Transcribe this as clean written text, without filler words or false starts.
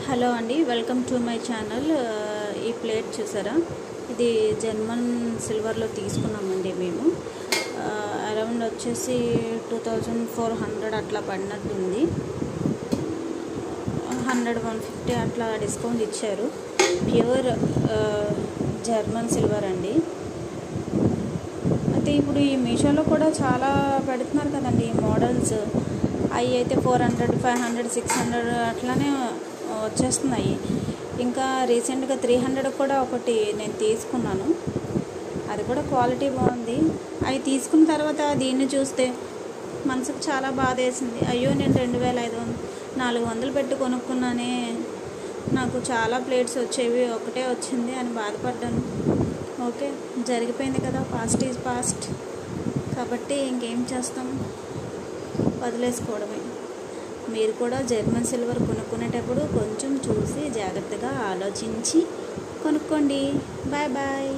Hello అండి, welcome to my channel. ఈ plate చూసారా, ఇది జర్మన్ సిల్వర్లో తీసుకున్నామండి మేము. అరౌండ్ వచ్చేసి 2400 అట్లా పడినట్టుంది. 100-150 అట్లా డిస్కౌంట్ ఇచ్చారు. ప్యూర్ జర్మన్ సిల్వర్ అండి. అయితే ఇప్పుడు ఈ మీషోలో కూడా చాలా పెడుతున్నారు కదండి మోడల్స్. అవి అయితే 400, 500, 600 అట్లానే వచ్చేస్తున్నాయి. ఇంకా రీసెంట్గా 300 కూడా ఒకటి నేను తీసుకున్నాను. అది కూడా క్వాలిటీ బాగుంది. అవి తీసుకున్న తర్వాత దీన్ని చూస్తే మనసుకు చాలా బాధ వేసింది. అయ్యో, నేను 2500-400 పెట్టి కొనుక్కున్నానే, నాకు చాలా ప్లేట్స్ వచ్చేవి, ఒకటే వచ్చింది అని బాధపడ్డాను. ఓకే, జరిగిపోయింది కదా, పాస్ట్ ఈజ్ పాస్ట్. కాబట్టి ఇంకేం చేస్తాం, వదిలేసుకోవడమే. మీరు కూడా జర్మన్ సిల్వర్ కొనుక్కునేటప్పుడు కొంచెం చూసి జాగ్రత్తగా ఆలోచించి కొనుక్కోండి. Bye bye.